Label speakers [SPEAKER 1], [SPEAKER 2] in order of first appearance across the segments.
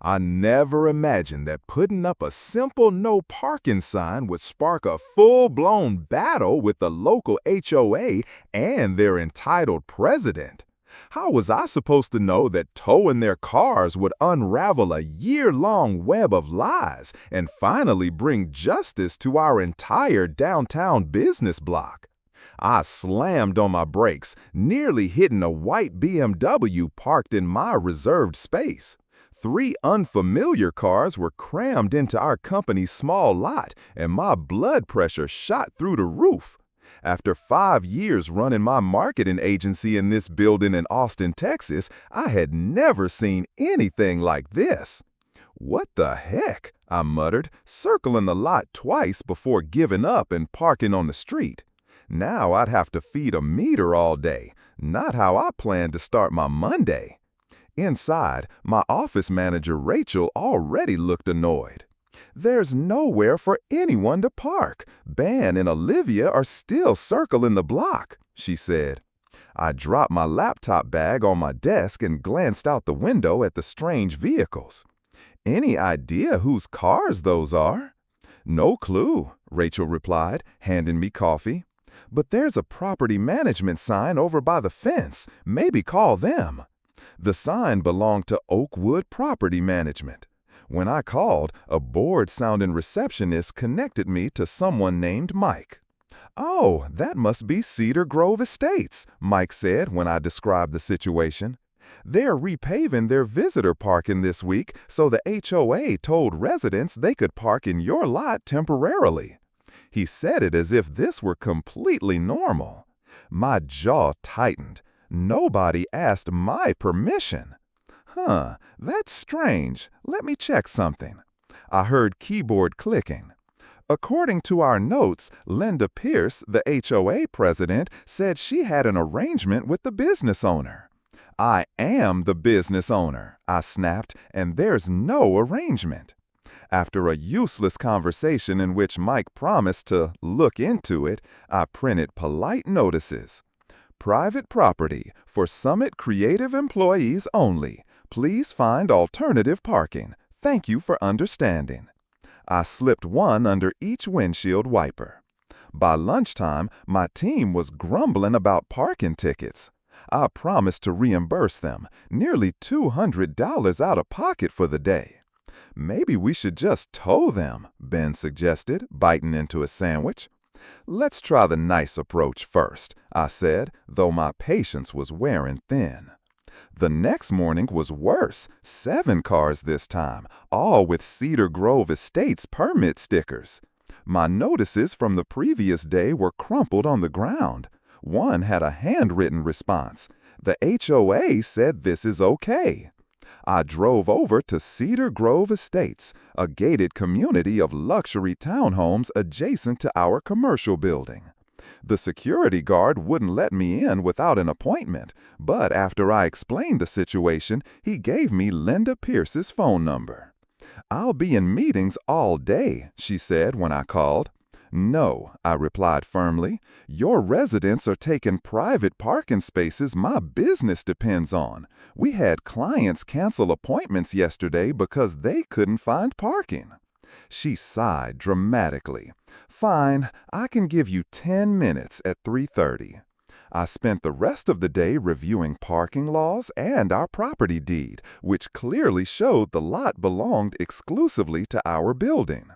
[SPEAKER 1] I never imagined that putting up a simple no parking sign would spark a full-blown battle with the local HOA and their entitled president. How was I supposed to know that towing their cars would unravel a year-long web of lies and finally bring justice to our entire downtown business block? I slammed on my brakes, nearly hitting a white BMW parked in my reserved space. Three unfamiliar cars were crammed into our company's small lot, and my blood pressure shot through the roof. After 5 years running my marketing agency in this building in Austin, Texas, I had never seen anything like this. "What the heck?" I muttered, circling the lot twice before giving up and parking on the street. Now I'd have to feed a meter all day, not how I planned to start my Monday. Inside, my office manager Rachel already looked annoyed. "There's nowhere for anyone to park. Ben and Olivia are still circling the block," she said. I dropped my laptop bag on my desk and glanced out the window at the strange vehicles. "Any idea whose cars those are?" "No clue," Rachel replied, handing me coffee. "But there's a property management sign over by the fence. Maybe call them." The sign belonged to Oakwood Property Management. When I called, a bored-sounding receptionist connected me to someone named Mike. "Oh, that must be Cedar Grove Estates," Mike said when I described the situation. "They're repaving their visitor parking this week, so the HOA told residents they could park in your lot temporarily." He said it as if this were completely normal. My jaw tightened. Nobody asked my permission. That's strange. Let me check something. I heard keyboard clicking. According to our notes, Linda Pierce, the HOA president, said she had an arrangement with the business owner. "I am the business owner," I snapped, "and there's no arrangement." After a useless conversation in which Mike promised to look into it, I printed polite notices. "Private property for Summit Creative employees only. Please find alternative parking. Thank you for understanding." I slipped one under each windshield wiper. By lunchtime, my team was grumbling about parking tickets. I promised to reimburse them, nearly $200 out of pocket for the day. "Maybe we should just tow them," Ben suggested, biting into a sandwich. "Let's try the nice approach first," I said, though my patience was wearing thin. The next morning was worse. 7 cars this time, all with Cedar Grove Estates permit stickers. My notices from the previous day were crumpled on the ground. One had a handwritten response. The HOA said this is okay. I drove over to Cedar Grove Estates, a gated community of luxury townhomes adjacent to our commercial building. The security guard wouldn't let me in without an appointment, but after I explained the situation, he gave me Linda Pierce's phone number. "I'll be in meetings all day," she said when I called. "No," I replied firmly. "Your residents are taking private parking spaces my business depends on. We had clients cancel appointments yesterday because they couldn't find parking." She sighed dramatically. "Fine, I can give you 10 minutes at 3:30. I spent the rest of the day reviewing parking laws and our property deed, which clearly showed the lot belonged exclusively to our building.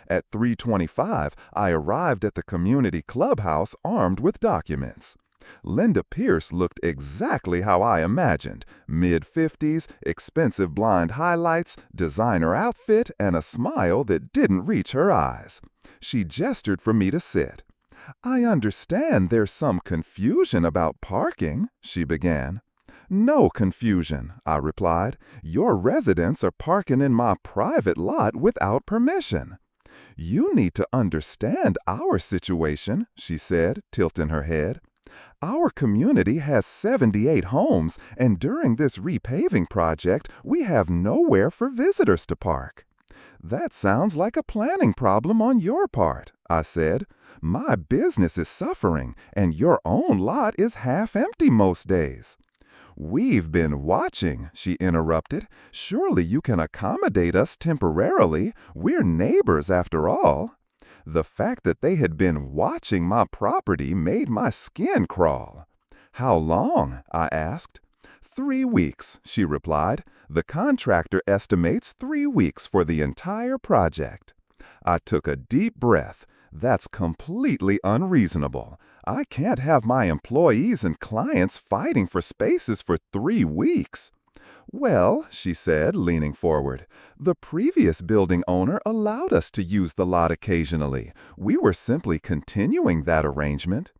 [SPEAKER 1] At 3:25, I arrived at the community clubhouse armed with documents. Linda Pierce looked exactly how I imagined, mid-50s, expensive blonde highlights, designer outfit, and a smile that didn't reach her eyes. She gestured for me to sit. "I understand there's some confusion about parking," she began. "No confusion," I replied. "Your residents are parking in my private lot without permission." "You need to understand our situation," she said, tilting her head. "Our community has 78 homes, and during this repaving project, we have nowhere for visitors to park." "That sounds like a planning problem on your part," I said. "My business is suffering, and your own lot is half empty most days." "We've been watching," she interrupted. "Surely you can accommodate us temporarily. We're neighbors after all." The fact that they had been watching my property made my skin crawl. "How long?" I asked. "3 weeks," she replied. "The contractor estimates 3 weeks for the entire project." I took a deep breath. That's completely unreasonable. I can't have my employees and clients fighting for spaces for 3 weeks. "Well," she said, leaning forward, "the previous building owner allowed us to use the lot occasionally. We were simply continuing that arrangement."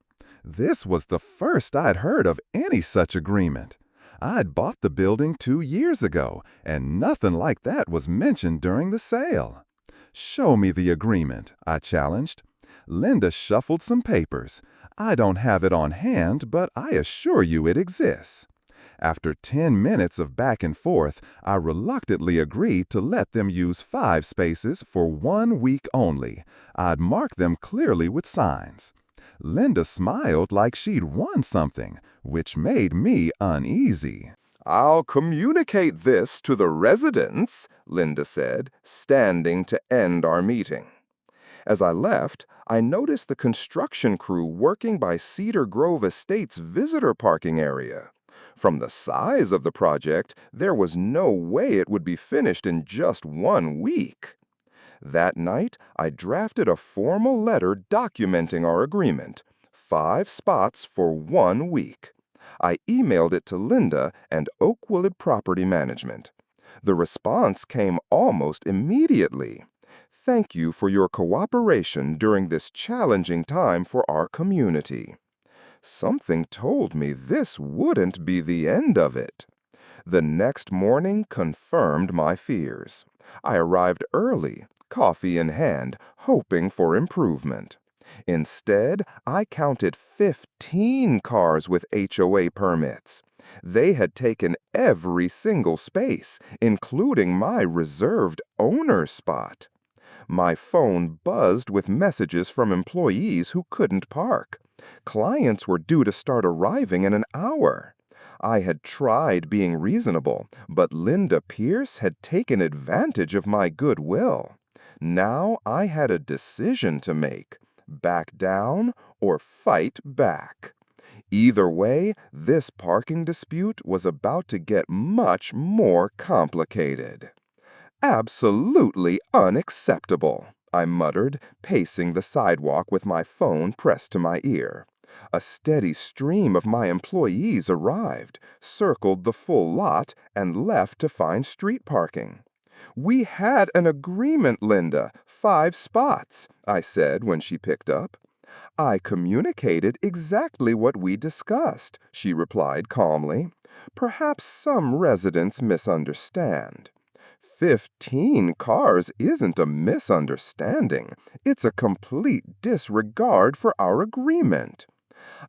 [SPEAKER 1] This was the first I'd heard of any such agreement. I'd bought the building 2 years ago, and nothing like that was mentioned during the sale. "Show me the agreement," I challenged. Linda shuffled some papers. "I don't have it on hand, but I assure you it exists." After 10 minutes of back and forth, I reluctantly agreed to let them use 5 spaces for 1 week only. I'd mark them clearly with signs. Linda smiled like she'd won something, which made me uneasy.
[SPEAKER 2] "I'll communicate this to the residents," Linda said, standing to end our meeting. As I left, I noticed the construction crew working by Cedar Grove Estate's visitor parking area. From the size of the project, there was no way it would be finished in just 1 week. That night, I drafted a formal letter documenting our agreement. 5 spots for 1 week. I emailed it to Linda and Oakwood Property Management. The response came almost immediately. "Thank you for your cooperation during this challenging time for our community." Something told me this wouldn't be the end of it. The next morning confirmed my fears. I arrived early, coffee in hand, hoping for improvement. Instead, I counted 15 cars with HOA permits. They had taken every single space, including my reserved owner spot. My phone buzzed with messages from employees who couldn't park. Clients were due to start arriving in an hour. I had tried being reasonable, but Linda Pierce had taken advantage of my goodwill. Now I had a decision to make: back down or fight back. Either way, this parking dispute was about to get much more complicated. "Absolutely unacceptable," I muttered, pacing the sidewalk with my phone pressed to my ear. A steady stream of my employees arrived, circled the full lot, and left to find street parking. "We had an agreement, Linda. 5 spots," I said when she picked up. "I communicated exactly what we discussed," she replied calmly. "Perhaps some residents misunderstand." 15 cars isn't a misunderstanding. It's a complete disregard for our agreement.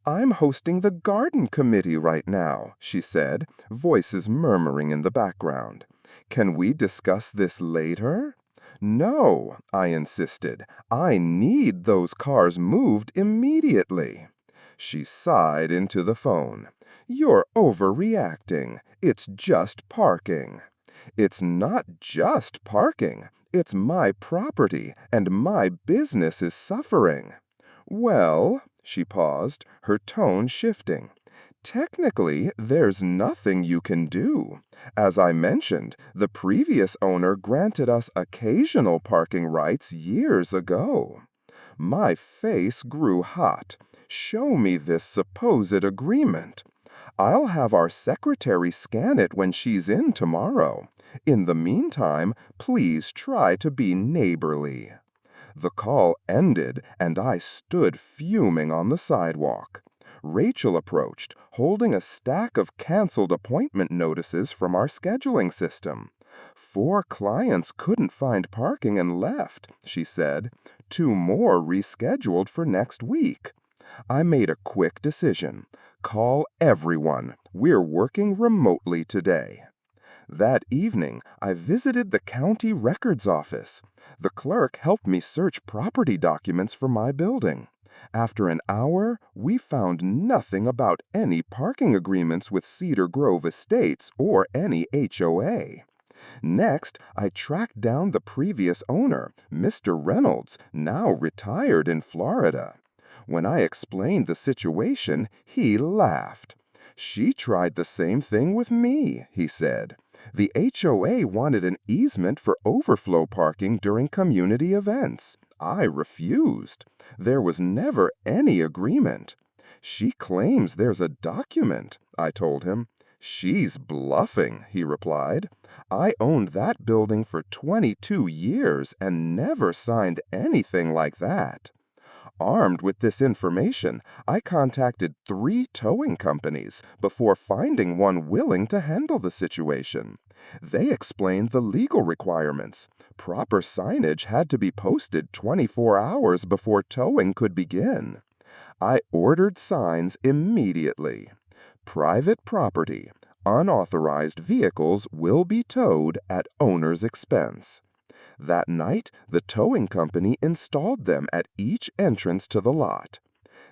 [SPEAKER 2] "I'm hosting the garden committee right now," she said, voices murmuring in the background. "Can we discuss this later?" "No," I insisted. "I need those cars moved immediately." She sighed into the phone. "You're overreacting. It's just parking." "It's not just parking. It's my property, and my business is suffering." "Well," she paused, her tone shifting, "technically, there's nothing you can do. As I mentioned, the previous owner granted us occasional parking rights years ago." My face grew hot. "Show me this supposed agreement." "I'll have our secretary scan it when she's in tomorrow. In the meantime, please try to be neighborly." The call ended, and I stood fuming on the sidewalk. Rachel approached, holding a stack of canceled appointment notices from our scheduling system. 4 clients couldn't find parking and left, she said. 2 more rescheduled for next week. I made a quick decision. Call everyone. We're working remotely today. That evening, I visited the county records office. The clerk helped me search property documents for my building. After an hour, we found nothing about any parking agreements with Cedar Grove Estates or any HOA. Next, I tracked down the previous owner, Mr. Reynolds, now retired in Florida. When I explained the situation, he laughed. "She tried the same thing with me," he said. "The HOA wanted an easement for overflow parking during community events. I refused. There was never any agreement." "She claims there's a document," I told him. "She's bluffing," he replied. "I owned that building for 22 years and never signed anything like that." Armed with this information, I contacted 3 towing companies before finding one willing to handle the situation. They explained the legal requirements. Proper signage had to be posted 24 hours before towing could begin. I ordered signs immediately. "Private property. Unauthorized vehicles will be towed at owner's expense." That night, the towing company installed them at each entrance to the lot.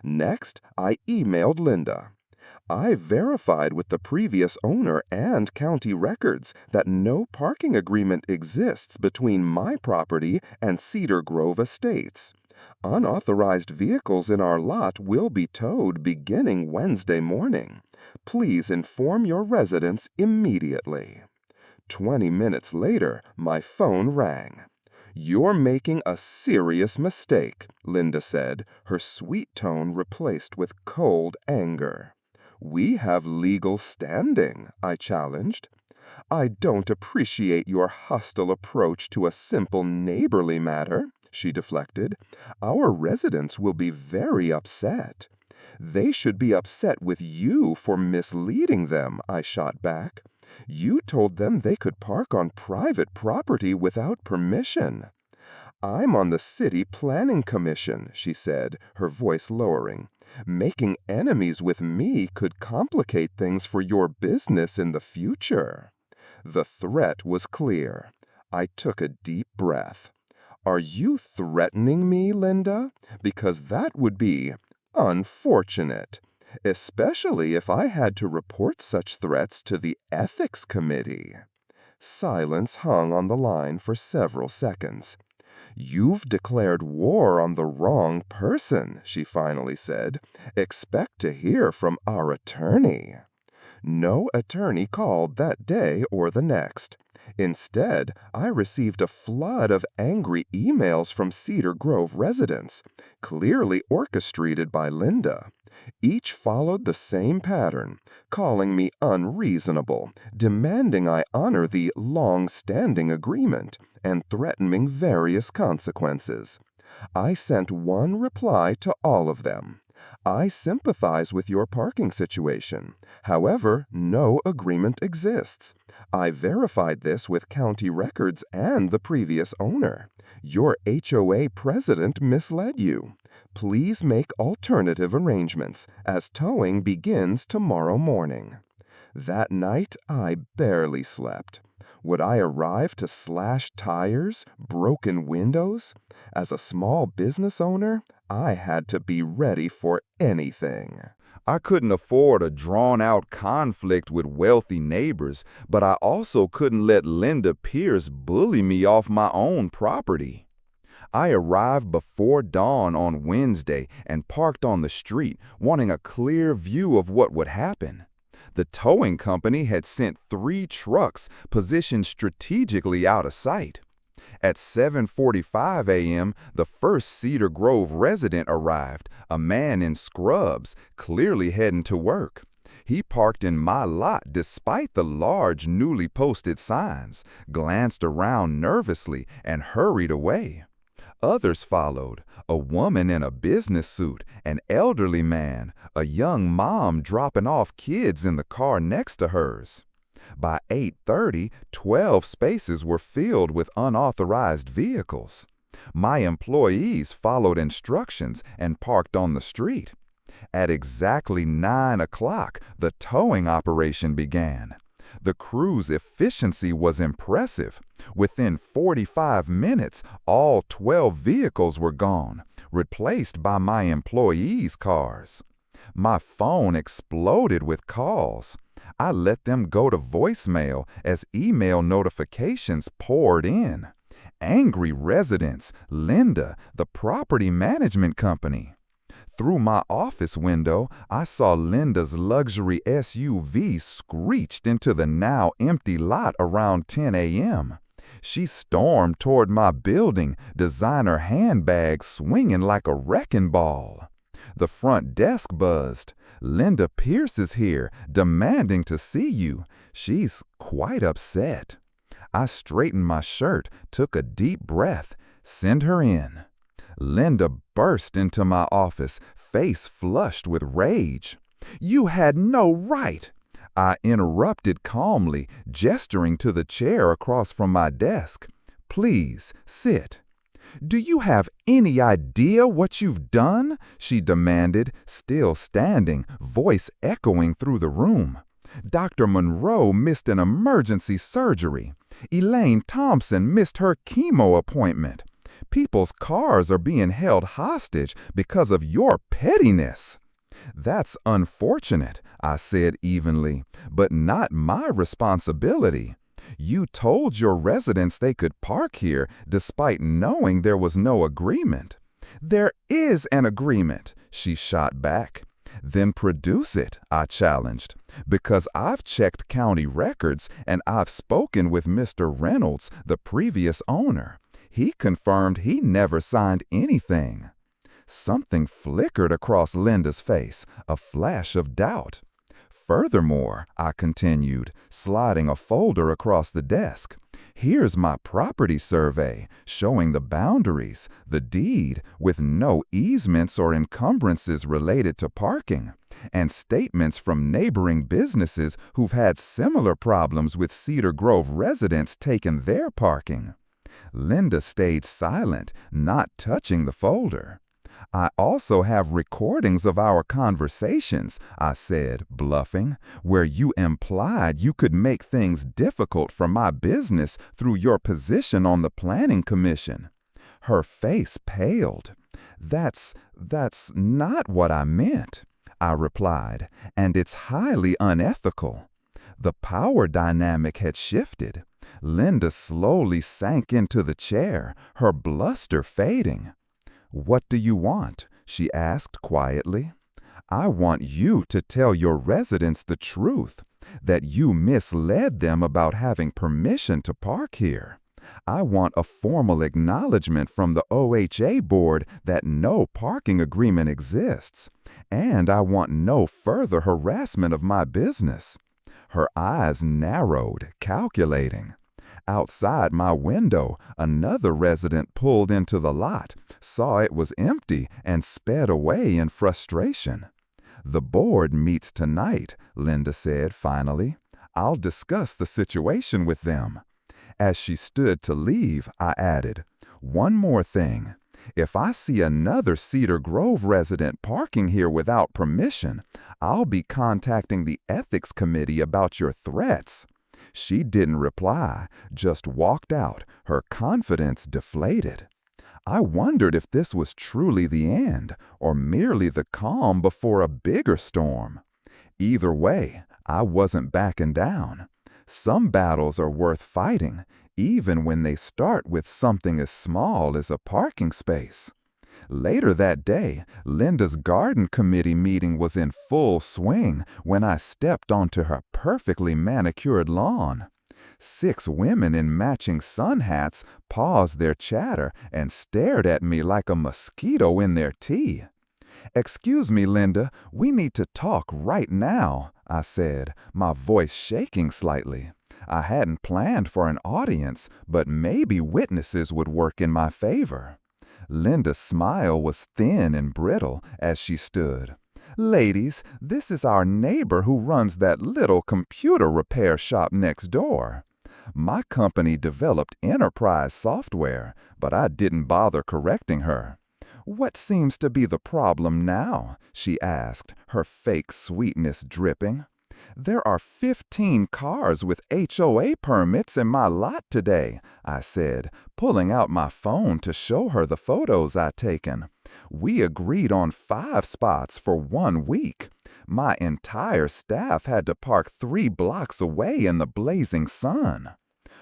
[SPEAKER 2] Next, I emailed Linda. I verified with the previous owner and county records that no parking agreement exists between my property and Cedar Grove Estates. Unauthorized vehicles in our lot will be towed beginning Wednesday morning. Please inform your residents immediately. 20 minutes later, my phone rang. "You're making a serious mistake," Linda said, her sweet tone replaced with cold anger. "We have legal standing," I challenged. "I don't appreciate your hostile approach to a simple neighborly matter," she deflected. "Our residents will be very upset." "They should be upset with you for misleading them," I shot back. "You told them they could park on private property without permission." "I'm on the City Planning Commission," she said, her voice lowering. "Making enemies with me could complicate things for your business in the future." The threat was clear. I took a deep breath. "Are you threatening me, Linda? Because that would be unfortunate. Especially if I had to report such threats to the Ethics Committee." Silence hung on the line for several seconds. "You've declared war on the wrong person," she finally said. "Expect to hear from our attorney." No attorney called that day or the next. Instead, I received a flood of angry emails from Cedar Grove residents, clearly orchestrated by Linda. Each followed the same pattern, calling me unreasonable, demanding I honor the long-standing agreement, and threatening various consequences. I sent one reply to all of them. "I sympathize with your parking situation. However, no agreement exists. I verified this with county records and the previous owner. Your HOA president misled you. Please make alternative arrangements, as towing begins tomorrow morning." That night, I barely slept. Would I arrive to slash tires, broken windows? As a small business owner, I had to be ready for anything.
[SPEAKER 1] I couldn't afford a drawn-out conflict with wealthy neighbors, but I also couldn't let Linda Pierce bully me off my own property. I arrived before dawn on Wednesday and parked on the street, wanting a clear view of what would happen. The towing company had sent 3 trucks positioned strategically out of sight. At 7:45 a.m., the first Cedar Grove resident arrived, a man in scrubs, clearly heading to work. He parked in my lot despite the large newly posted signs, glanced around nervously, and hurried away. Others followed, a woman in a business suit, an elderly man, a young mom dropping off kids in the car next to hers. By 8:30, 12 spaces were filled with unauthorized vehicles. My employees followed instructions and parked on the street. At exactly 9 o'clock, the towing operation began. The crew's efficiency was impressive. Within 45 minutes, all 12 vehicles were gone, replaced by my employees' cars. My phone exploded with calls. I let them go to voicemail as email notifications poured in. Angry residents, Linda, the property management company. Through my office window, I saw Linda's luxury SUV screeched into the now empty lot around 10 a.m. She stormed toward my building, designer handbags swinging like a wrecking ball. The front desk buzzed. Linda Pierce is here, demanding to see you. She's quite upset. I straightened my shirt, took a deep breath. Send her in. Linda burst into my office, face flushed with rage. You had no right. I interrupted calmly, gesturing to the chair across from my desk. Please, sit. Do you have any idea what you've done? She demanded, still standing, voice echoing through the room. Dr. Monroe missed an emergency surgery. Elaine Thompson missed her chemo appointment. People's cars are being held hostage because of your pettiness. That's unfortunate, I said evenly, but not my responsibility. You told your residents they could park here despite knowing there was no agreement. There is an agreement, she shot back. Then produce it, I challenged, because I've checked county records and I've spoken with Mr. Reynolds, the previous owner. He confirmed he never signed anything. Something flickered across Linda's face, a flash of doubt. Furthermore, I continued, sliding a folder across the desk. Here's my property survey, showing the boundaries, the deed, with no easements or encumbrances related to parking, and statements from neighboring businesses who've had similar problems with Cedar Grove residents taking their parking. Linda stayed silent, not touching the folder. I also have recordings of our conversations, I said, bluffing, where you implied you could make things difficult for my business through your position on the planning commission. Her face paled. That's not what I meant, I replied, and it's highly unethical. The power dynamic had shifted. Linda slowly sank into the chair, her bluster fading. What do you want? She asked quietly. I want you to tell your residents the truth, that you misled them about having permission to park here. I want a formal acknowledgement from the OHA board that no parking agreement exists, and I want no further harassment of my business. Her eyes narrowed, calculating. Outside my window, another resident pulled into the lot, saw it was empty, and sped away in frustration. The board meets tonight, Linda said finally. I'll discuss the situation with them. As she stood to leave, I added, one more thing. If I see another Cedar Grove resident parking here without permission, I'll be contacting the ethics committee about your threats. She didn't reply, just walked out, her confidence deflated. I wondered if this was truly the end, or merely the calm before a bigger storm. Either way, I wasn't backing down. Some battles are worth fighting, even when they start with something as small as a parking space. Later that day, Linda's garden committee meeting was in full swing when I stepped onto her perfectly manicured lawn. 6 women in matching sun hats paused their chatter and stared at me like a mosquito in their tea. Excuse me, Linda, we need to talk right now, I said, my voice shaking slightly. I hadn't planned for an audience, but maybe witnesses would work in my favor. Linda's smile was thin and brittle as she stood. Ladies, this is our neighbor who runs that little computer repair shop next door. My company developed enterprise software, but I didn't bother correcting her. What seems to be the problem now? She asked, her fake sweetness dripping. There are 15 cars with HOA permits in my lot today, I said, pulling out my phone to show her the photos I'd taken. We agreed on 5 spots for 1 week. My entire staff had to park 3 blocks away in the blazing sun.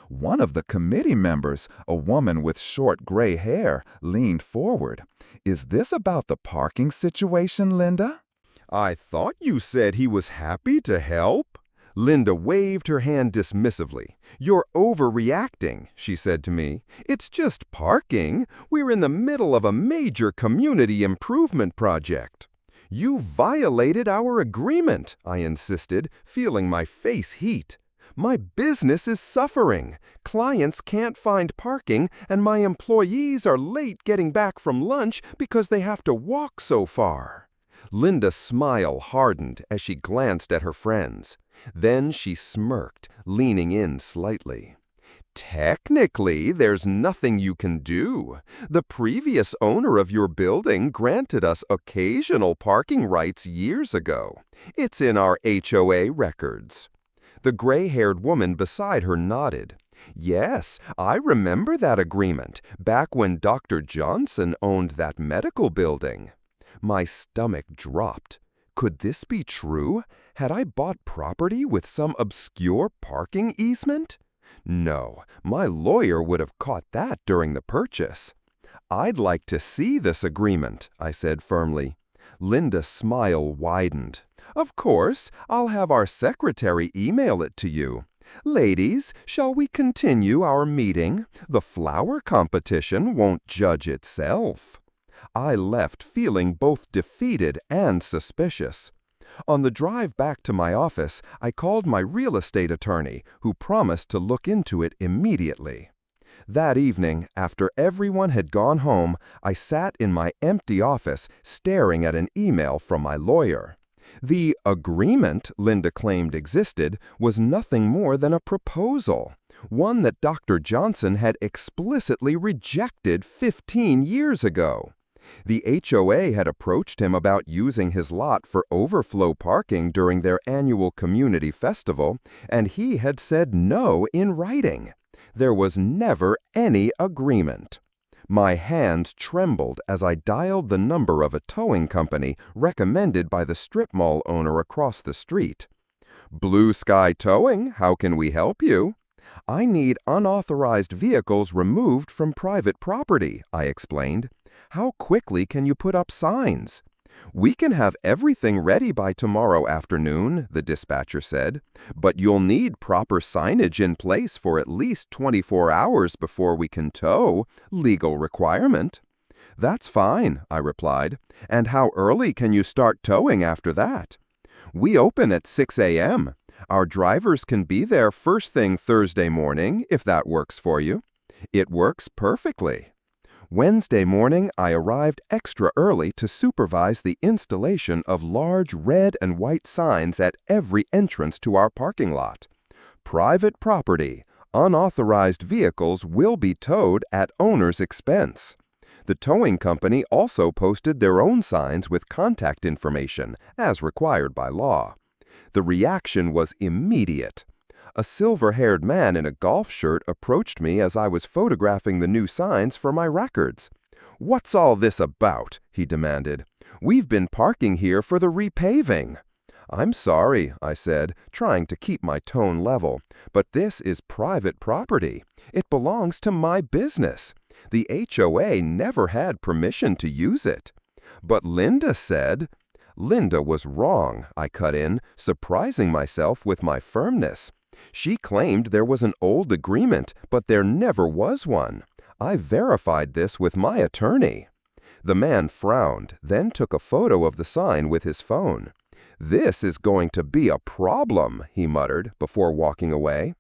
[SPEAKER 1] One of the committee members, a woman with short gray hair, leaned forward. "Is this about the parking situation, Linda?"
[SPEAKER 2] I thought you said he was happy to help. Linda waved her hand dismissively. "You're overreacting," she said to me. "It's just parking. We're in the middle of a major community improvement project." "You violated our agreement," I insisted, feeling my face heat. "My business is suffering. Clients can't find parking, and my employees are late getting back from lunch because they have to walk so far." Linda's smile hardened as she glanced at her friends. Then she smirked, leaning in slightly. "Technically, there's nothing you can do. The previous owner of your building granted us occasional parking rights years ago. It's in our HOA records." The gray-haired woman beside her nodded. "Yes, I remember that agreement, back when Dr. Johnson owned that medical building." My stomach dropped. Could this be true? Had I bought property with some obscure parking easement? No, my lawyer would have caught that during the purchase. "I'd like to see this agreement," I said firmly. Linda's smile widened. "Of course, I'll have our secretary email it to you. Ladies, shall we continue our meeting? The flower competition won't judge itself." I left feeling both defeated and suspicious. On the drive back to my office, I called my real estate attorney, who promised to look into it immediately. That evening, after everyone had gone home, I sat in my empty office staring at an email from my lawyer. The agreement Linda claimed existed was nothing more than a proposal, one that Dr. Johnson had explicitly rejected 15 years ago. The HOA had approached him about using his lot for overflow parking during their annual community festival, and he had said no in writing. There was never any agreement. My hands trembled as I dialed the number of a towing company recommended by the strip mall owner across the street. "Blue Sky Towing, how can we help you?" "I need unauthorized vehicles removed from private property," I explained. "How quickly can you put up signs?" "We can have everything ready by tomorrow afternoon," the dispatcher said, "but you'll need proper signage in place for at least 24 hours before we can tow, legal requirement." "That's fine," I replied. "And how early can you start towing after that?" "We open at 6 a.m. Our drivers can be there first thing Thursday morning, if that works for you." "It works perfectly." Wednesday morning, I arrived extra early to supervise the installation of large red and white signs at every entrance to our parking lot. "Private property. Unauthorized vehicles will be towed at owner's expense." The towing company also posted their own signs with contact information, as required by law. The reaction was immediate. A silver-haired man in a golf shirt approached me as I was photographing the new signs for my records. "What's all this about?" he demanded. "We've been parking here for the repaving." "I'm sorry," I said, trying to keep my tone level, "but this is private property. It belongs to my business. The HOA never had permission to use it." "But Linda said—" "Linda was wrong," I cut in, surprising myself with my firmness. "She claimed there was an old agreement, but there never was one. I verified this with my attorney." The man frowned, then took a photo of the sign with his phone. "This is going to be a problem," he muttered before walking away.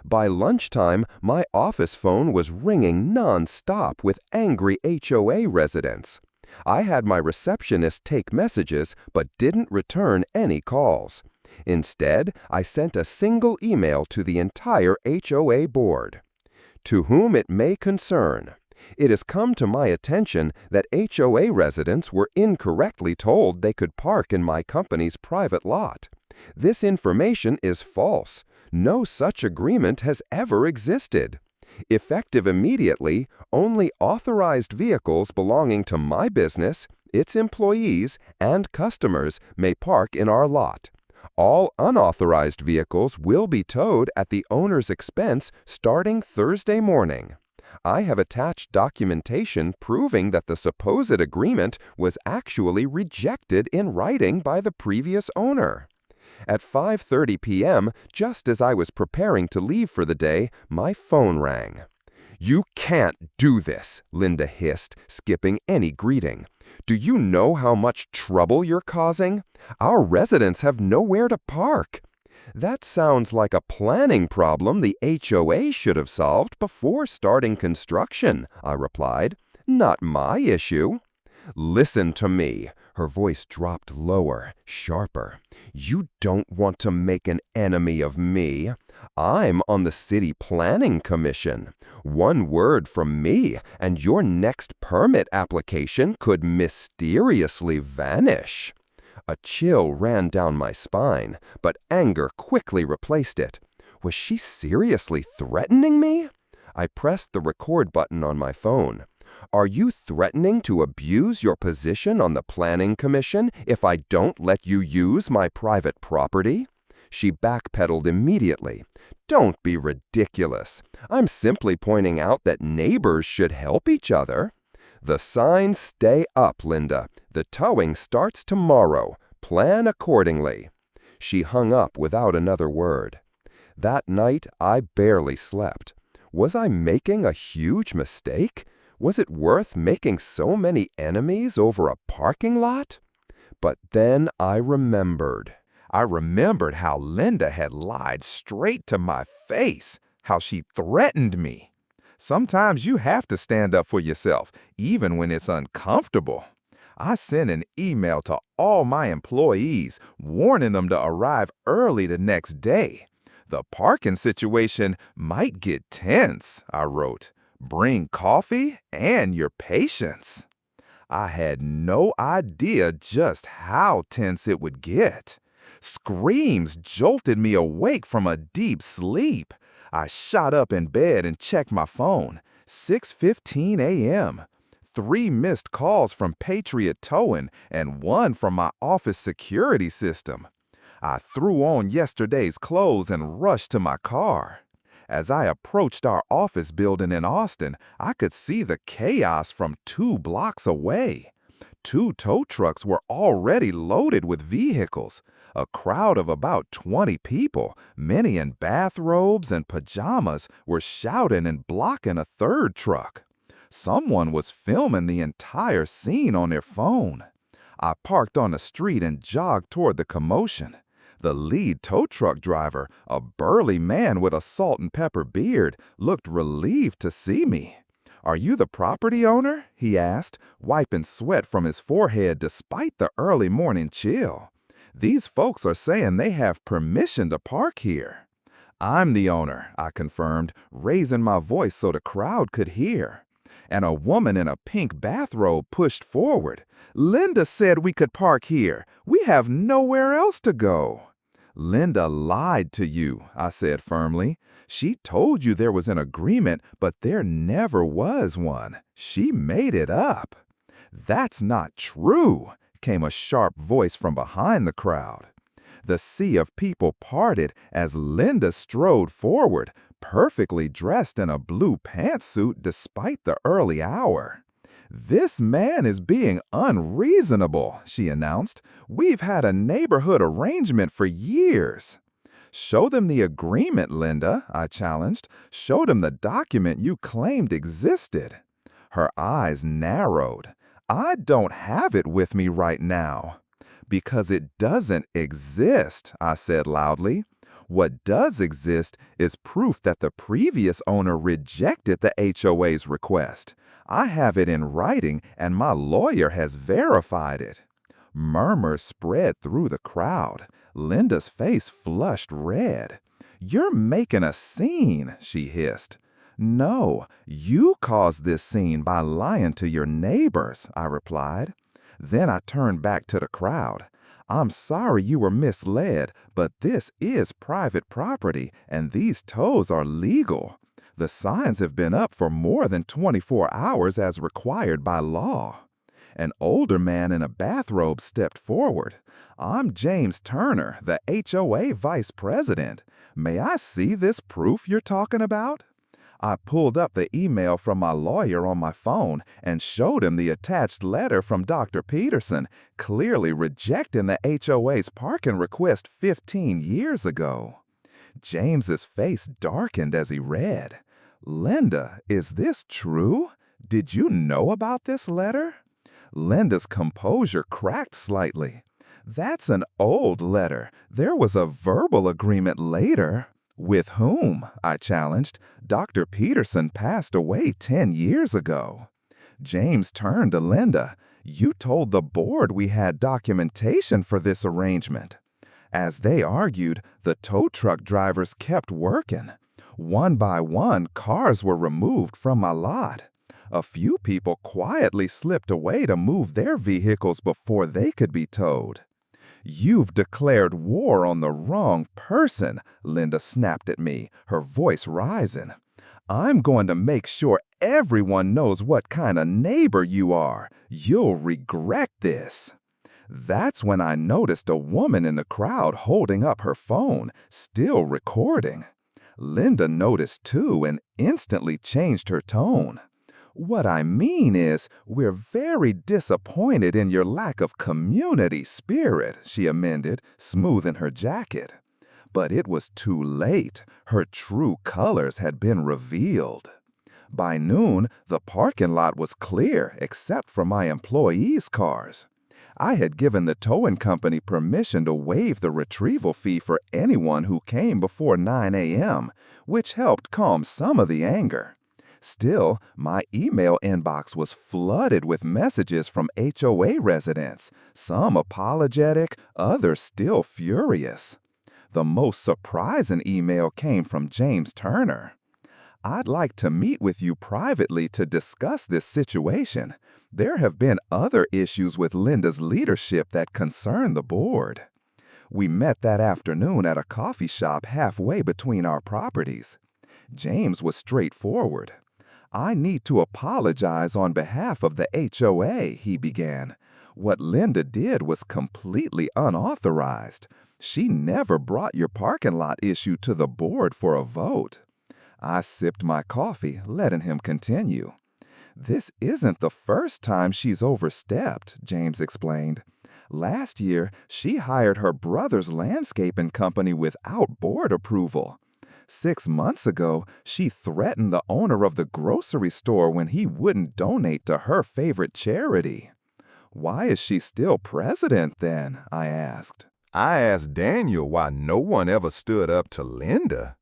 [SPEAKER 2] By lunchtime, my office phone was ringing non-stop with angry HOA residents. I had my receptionist take messages but didn't return any calls. Instead, I sent a single email to the entire HOA board. "To whom it may concern, It has come to my attention that HOA residents were incorrectly told they could park in my company's private lot. This information is false. No such agreement has ever existed. Effective immediately, only authorized vehicles belonging to my business, its employees, and customers may park in our lot. All unauthorized vehicles will be towed at the owner's expense starting Thursday morning. I have attached documentation proving that the supposed agreement was actually rejected in writing by the previous owner. At 5:30 p.m., just as I was preparing to leave for the day, my phone rang. "You can't do this," Linda hissed, skipping any greeting. "Do you know how much trouble you're causing? Our residents have nowhere to park." "That sounds like a planning problem the HOA should have solved before starting construction," I replied. "Not my issue." "Listen to me." Her voice dropped lower, sharper. "You don't want to make an enemy of me. I'm on the City Planning Commission. One word from me, and your next permit application could mysteriously vanish." A chill ran down my spine, but anger quickly replaced it. Was she seriously threatening me? I pressed the record button on my phone. "Are you threatening to abuse your position on the Planning Commission if I don't let you use my private property?" She backpedaled immediately. "Don't be ridiculous. I'm simply pointing out that neighbors should help each other." "The signs stay up, Linda. The towing starts tomorrow. Plan accordingly." She hung up without another word. That night, I barely slept. Was I making a huge mistake? Was it worth making so many enemies over a parking lot? But then I remembered.
[SPEAKER 1] I remembered how Linda had lied straight to my face, how she threatened me. Sometimes you have to stand up for yourself, even when it's uncomfortable. I sent an email to all my employees, warning them to arrive early the next day. "The parking situation might get tense," I wrote. "Bring coffee and your patience." I had no idea just how tense it would get. Screams jolted me awake from a deep sleep. I shot up in bed and checked my phone. 6:15 a.m. 3 missed calls from Patriot Towing and 1 from my office security system. I threw on yesterday's clothes and rushed to my car. As I approached our office building in Austin, I could see the chaos from 2 blocks away. 2 tow trucks were already loaded with vehicles. A crowd of about 20 people, many in bathrobes and pajamas, were shouting and blocking a 3rd truck. Someone was filming the entire scene on their phone. I parked on the street and jogged toward the commotion. The lead tow truck driver, a burly man with a salt and pepper beard, looked relieved to see me. "Are you the property owner?" he asked, wiping sweat from his forehead despite the early morning chill. "These folks are saying they have permission to park here." "I'm the owner," I confirmed, raising my voice so the crowd could hear. And a woman in a pink bathrobe pushed forward. "Linda said we could park here. We have nowhere else to go." "Linda lied to you," I said firmly. "She told you there was an agreement, but there never was one. She made it up." "That's not true," came a sharp voice from behind the crowd. The sea of people parted as Linda strode forward, perfectly dressed in a blue pantsuit despite the early hour. "This man is being unreasonable," she announced. "We've had a neighborhood arrangement for years." "Show them the agreement, Linda," I challenged. "Show them the document you claimed existed." Her eyes narrowed. "I don't have it with me right now." "Because it doesn't exist," I said loudly. "What does exist is proof that the previous owner rejected the HOA's request. I have it in writing, and my lawyer has verified it." Murmurs spread through the crowd. Linda's face flushed red. "You're making a scene," she hissed. No, you caused this scene by lying to your neighbors, I replied. Then I turned back to the crowd. I'm sorry you were misled, but this is private property and these tows are legal. The signs have been up for more than 24 hours as required by law. An older man in a bathrobe stepped forward. I'm James Turner, the HOA vice president. May I see this proof you're talking about? I pulled up the email from my lawyer on my phone and showed him the attached letter from Dr. Peterson, clearly rejecting the HOA's parking request 15 years ago. James's face darkened as he read. Linda, is this true? Did you know about this letter? Linda's composure cracked slightly. That's an old letter. There was a verbal agreement later. With whom? I challenged. Dr. Peterson passed away 10 years ago. James turned to Linda. You told the board we had documentation for this arrangement. As they argued, the tow truck drivers kept working. One by one, cars were removed from my lot. A few people quietly slipped away to move their vehicles before they could be towed. You've declared war on the wrong person, Linda snapped at me, her voice rising. I'm going to make sure everyone knows what kind of neighbor you are. You'll regret this. That's when I noticed a woman in the crowd holding up her phone, still recording. Linda noticed too and instantly changed her tone. What I mean is, we're very disappointed in your lack of community spirit, she amended, smoothing her jacket. But it was too late. Her true colors had been revealed. By noon, the parking lot was clear except for my employees' cars. I had given the towing company permission to waive the retrieval fee for anyone who came before 9 a.m., which helped calm some of the anger. Still, my email inbox was flooded with messages from HOA residents, some apologetic, others still furious. The most surprising email came from James Turner. I'd like to meet with you privately to discuss this situation. There have been other issues with Linda's leadership that concern the board. We met that afternoon at a coffee shop halfway between our properties. James was straightforward. I need to apologize on behalf of the HOA, he began. What Linda did was completely unauthorized. She never brought your parking lot issue to the board for a vote. I sipped my coffee, letting him continue. This isn't the first time she's overstepped, James explained. Last year, she hired her brother's landscaping company without board approval. 6 months ago, she threatened the owner of the grocery store when he wouldn't donate to her favorite charity. Why is she still president then? I asked.
[SPEAKER 2] I asked Daniel why no one ever stood up to Linda.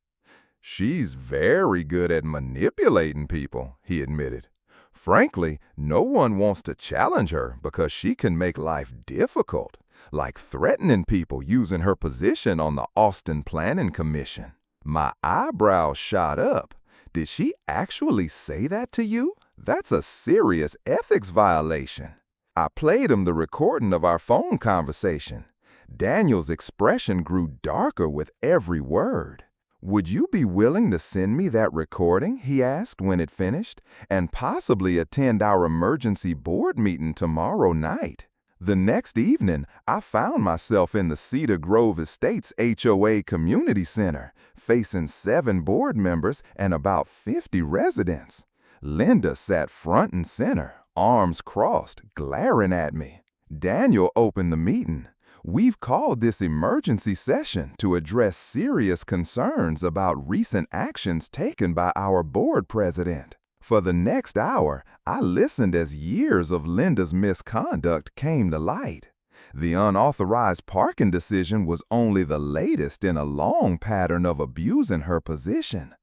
[SPEAKER 2] She's very good at manipulating people, he admitted. Frankly, no one wants to challenge her because she can make life difficult, like threatening people using her position on the Austin Planning Commission. My eyebrows shot up. Did she actually say that to you? That's a serious ethics violation. I played him the recording of our phone conversation. Daniel's expression grew darker with every word. Would you be willing to send me that recording, he asked when it finished, and possibly attend our emergency board meeting tomorrow night? The next evening, I found myself in the Cedar Grove Estates HOA Community Center, facing 7 board members and about 50 residents. Linda sat front and center, arms crossed, glaring at me. Daniel opened the meeting. We've called this emergency session to address serious concerns about recent actions taken by our board president. For the next hour, I listened as years of Linda's misconduct came to light. The unauthorized parking decision was only the latest in a long pattern of abusing her position.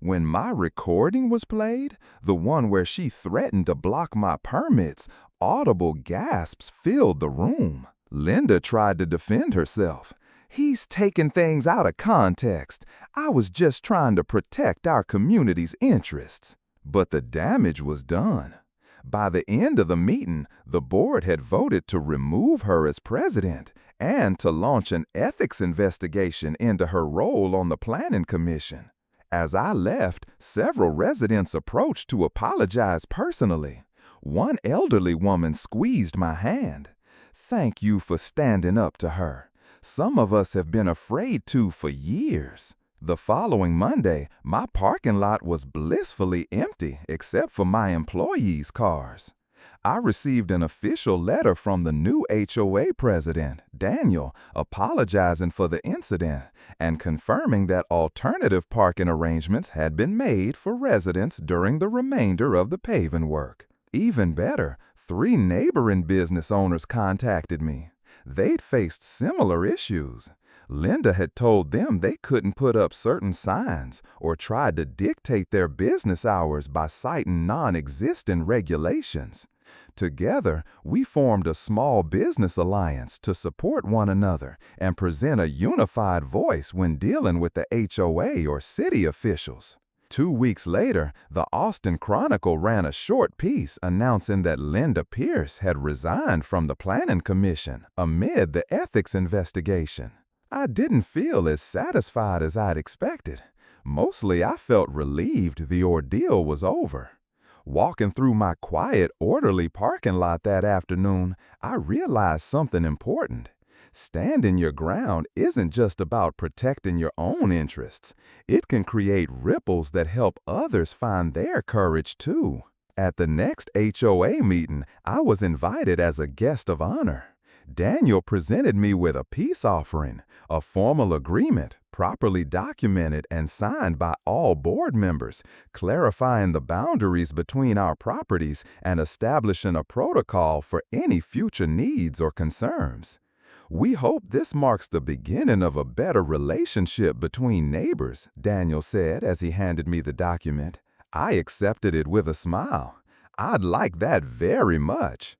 [SPEAKER 2] When my recording was played, the one where she threatened to block my permits, audible gasps filled the room. Linda tried to defend herself.
[SPEAKER 1] He's taking things out of context. I was just trying to protect our community's interests. But the damage was done. By the end of the meeting, the board had voted to remove her as president and to launch an ethics investigation into her role on the planning commission. As I left, several residents approached to apologize personally. One elderly woman squeezed my hand. "Thank you for standing up to her. Some of us have been afraid to for years." The following Monday, my parking lot was blissfully empty except for my employees' cars. I received an official letter from the new HOA president, Daniel, apologizing for the incident and confirming that alternative parking arrangements had been made for residents during the remainder of the paving work. Even better, 3 neighboring business owners contacted me. They'd faced similar issues. Linda had told them they couldn't put up certain signs or tried to dictate their business hours by citing non-existent regulations. Together, we formed a small business alliance to support one another and present a unified voice when dealing with the HOA or city officials. 2 weeks later, the Austin Chronicle ran a short piece announcing that Linda Pierce had resigned from the Planning Commission amid the ethics investigation. I didn't feel as satisfied as I'd expected. Mostly, I felt relieved the ordeal was over. Walking through my quiet, orderly parking lot that afternoon, I realized something important. Standing your ground isn't just about protecting your own interests. It can create ripples that help others find their courage too. At the next HOA meeting, I was invited as a guest of honor. Daniel presented me with a peace offering, a formal agreement, properly documented and signed by all board members, clarifying the boundaries between our properties and establishing a protocol for any future needs or concerns. "We hope this marks the beginning of a better relationship between neighbors," Daniel said as he handed me the document. I accepted it with a smile. I'd like that very much.